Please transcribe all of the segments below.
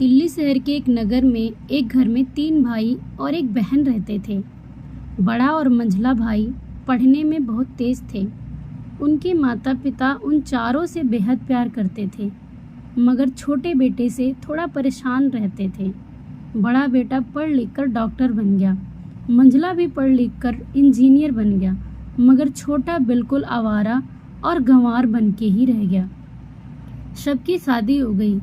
दिल्ली शहर के एक नगर में एक घर में 3 भाई और एक बहन रहते थे। बड़ा और मंझला भाई पढ़ने में बहुत तेज थे। उनके माता पिता उन चारों से बेहद प्यार करते थे, मगर छोटे बेटे से थोड़ा परेशान रहते थे। बड़ा बेटा पढ़ लिख कर डॉक्टर बन गया, मंझला भी पढ़ लिख कर इंजीनियर बन गया, मगर छोटा बिल्कुल आवारा और गंवार बन के ही रह गया। सबकी शादी हो गई।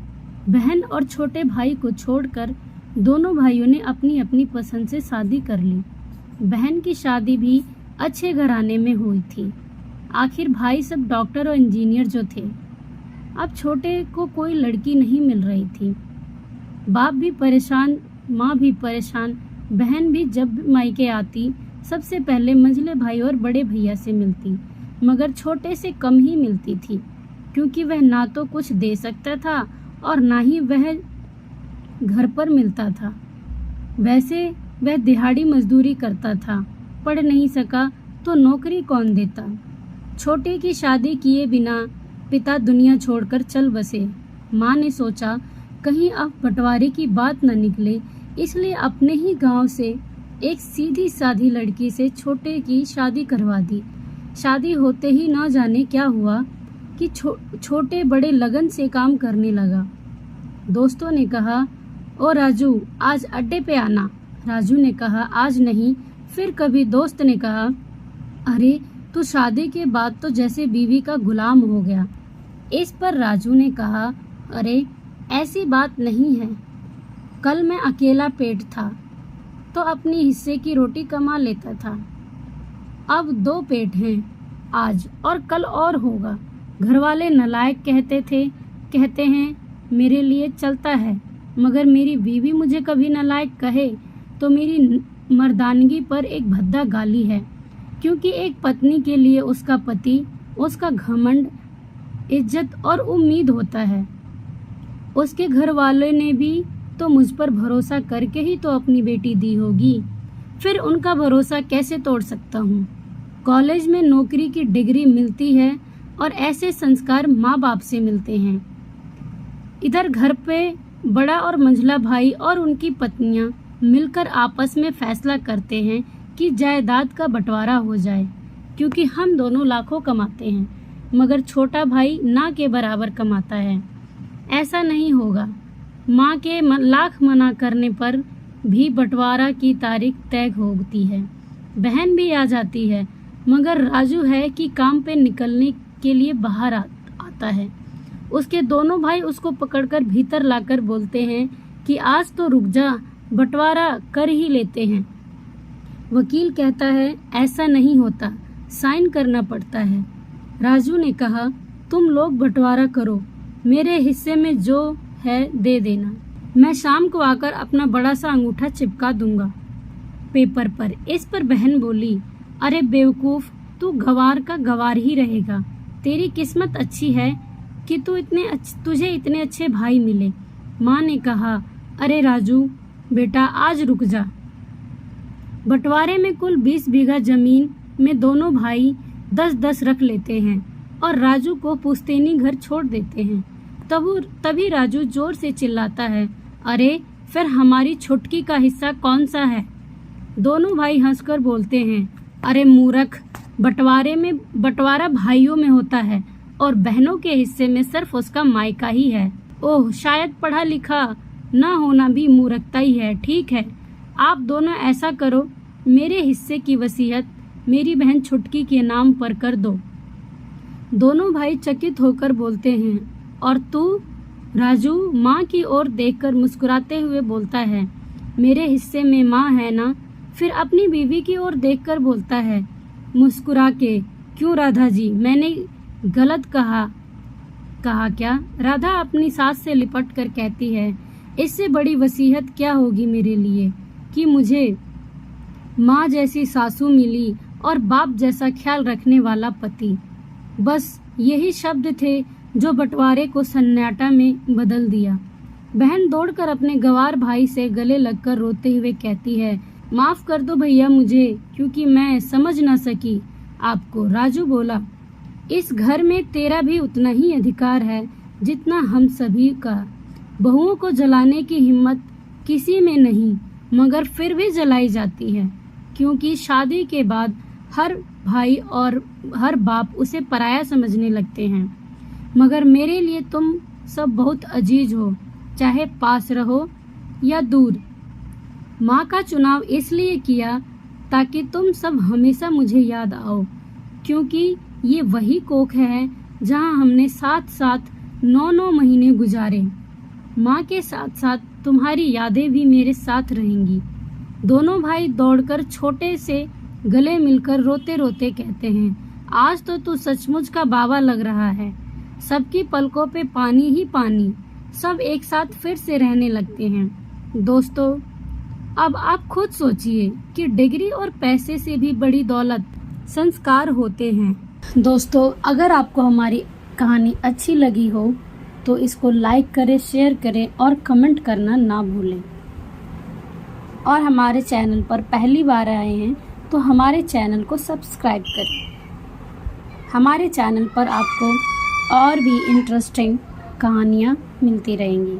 बहन और छोटे भाई को छोड़कर दोनों भाइयों ने अपनी अपनी पसंद से शादी कर ली। बहन की शादी भी अच्छे घराने में हुई थी। आखिर भाई सब डॉक्टर और इंजीनियर जो थे। अब छोटे को कोई लड़की नहीं मिल रही थी। बाप भी परेशान, माँ भी परेशान। बहन भी जब मायके आती सबसे पहले मंझले भाई और बड़े भैया से मिलती, मगर छोटे से कम ही मिलती थी, क्योंकि वह ना तो कुछ दे सकता था और ना ही वह घर पर मिलता था। वैसे वह दिहाड़ी मजदूरी करता था, पढ़ नहीं सका तो नौकरी कौन देता। छोटे की शादी किए बिना पिता दुनिया छोड़कर चल बसे। माँ ने सोचा कहीं अब बंटवारे की बात न निकले, इसलिए अपने ही गांव से एक सीधी साधी लड़की से छोटे की शादी करवा दी। शादी होते ही न जाने क्या हुआ कि छोटे बड़े लगन से काम करने लगा। दोस्तों ने कहा, ओ राजू आज अड्डे पे आना। राजू ने कहा, आज नहीं। फिर कभी दोस्त ने कहा, अरे तू शादी के बाद तो जैसे बीवी का गुलाम हो गया। इस पर राजू ने कहा, अरे ऐसी बात नहीं है, कल मैं अकेला पेट था तो अपनी हिस्से की रोटी कमा लेता था। अब 2 पेट हैं, आज और कल और होगा। घरवाले नालायक कहते हैं मेरे लिए चलता है, मगर मेरी बीवी मुझे कभी नालायक कहे तो मेरी मर्दानगी पर एक भद्दा गाली है, क्योंकि एक पत्नी के लिए उसका पति, उसका घमंड, इज्जत और उम्मीद होता है। उसके घर वाले ने भी तो मुझ पर भरोसा करके ही तो अपनी बेटी दी होगी, फिर उनका भरोसा कैसे तोड़ सकता हूँ। कॉलेज में नौकरी की डिग्री मिलती है और ऐसे संस्कार माँ बाप से मिलते हैं। इधर घर पे बड़ा और मंझला भाई और उनकी पत्नियां मिलकर आपस में फैसला करते हैं कि जायदाद का बंटवारा हो जाए, क्योंकि हम दोनों लाखों कमाते हैं, मगर छोटा भाई ना के बराबर कमाता है। ऐसा नहीं होगा। माँ के लाख मना करने पर भी बंटवारा की तारीख तय होती है। बहन भी आ जाती है, मगर राजू है कि काम पे निकलने के लिए बाहर आता है। उसके दोनों भाई उसको पकड़कर भीतर लाकर बोलते हैं कि आज तो रुक जा, बंटवारा कर ही लेते हैं। वकील कहता है ऐसा नहीं होता, साइन करना पड़ता है। राजू ने कहा, तुम लोग बंटवारा करो, मेरे हिस्से में जो है दे देना, मैं शाम को आकर अपना बड़ा सा अंगूठा चिपका दूंगा पेपर पर। इस पर बहन बोली, अरे बेवकूफ, तू गवार का गवार ही रहेगा। तेरी किस्मत अच्छी है कि तुझे इतने अच्छे भाई मिले। माँ ने कहा, अरे राजू बेटा आज रुक जा। बंटवारे में कुल 20 बीघा जमीन में दोनों भाई 10-10 रख लेते हैं और राजू को पुश्तैनी घर छोड़ देते हैं। तभी राजू जोर से चिल्लाता है, अरे फिर हमारी छुटकी का हिस्सा कौन सा है। दोनों भाई हंसकर बोलते हैं, अरे मूर्ख, बंटवारा भाइयों में होता है और बहनों के हिस्से में सिर्फ उसका मायका ही है। ओह, शायद पढ़ा लिखा ना होना भी मूर्खता ही है। ठीक है, आप दोनों ऐसा करो, मेरे हिस्से की वसीयत मेरी बहन छुटकी के नाम पर कर दो। दोनों भाई चकित होकर बोलते हैं, और तू? राजू माँ की ओर देखकर मुस्कुराते हुए बोलता है, मेरे हिस्से में माँ है ना। फिर अपनी बीवी की ओर देखकर बोलता है मुस्कुरा के, क्यों राधा जी, मैंने गलत कहा क्या? राधा अपनी सास से लिपट कर कहती है, इससे बड़ी वसीयत क्या होगी मेरे लिए कि मुझे माँ जैसी सासू मिली और बाप जैसा ख्याल रखने वाला पति। बस यही शब्द थे जो बंटवारे को सन्नाटा में बदल दिया। बहन दौड़कर अपने गवार भाई से गले लगकर रोते हुए कहती है, माफ कर दो भैया मुझे, क्योंकि मैं समझ न सकी आपको। राजू बोला, इस घर में तेरा भी उतना ही अधिकार है जितना हम सभी का। बहुओं को जलाने की हिम्मत किसी में नहीं, मगर फिर भी जलाई जाती है, क्योंकि शादी के बाद हर भाई और हर बाप उसे पराया समझने लगते हैं। मगर मेरे लिए तुम सब बहुत अजीज हो, चाहे पास रहो या दूर। माँ का चुनाव इसलिए किया ताकि तुम सब हमेशा मुझे याद आओ, क्योंकि ये वही कोख है जहाँ हमने साथ साथ 9-9 महीने गुजारे। माँ के साथ साथ तुम्हारी यादें भी मेरे साथ रहेंगी। दोनों भाई दौड़कर छोटे से गले मिलकर रोते रोते कहते हैं, आज तो तू सचमुच का बाबा लग रहा है। सबकी पलकों पे पानी ही पानी। सब एक साथ फिर से रहने लगते हैं। दोस्तों, अब आप खुद सोचिए कि डिग्री और पैसे से भी बड़ी दौलत संस्कार होते हैं। दोस्तों, अगर आपको हमारी कहानी अच्छी लगी हो तो इसको लाइक करें, शेयर करें और कमेंट करना ना भूलें। और हमारे चैनल पर पहली बार आए हैं तो हमारे चैनल को सब्सक्राइब करें। हमारे चैनल पर आपको और भी इंटरेस्टिंग कहानियाँ मिलती रहेंगी।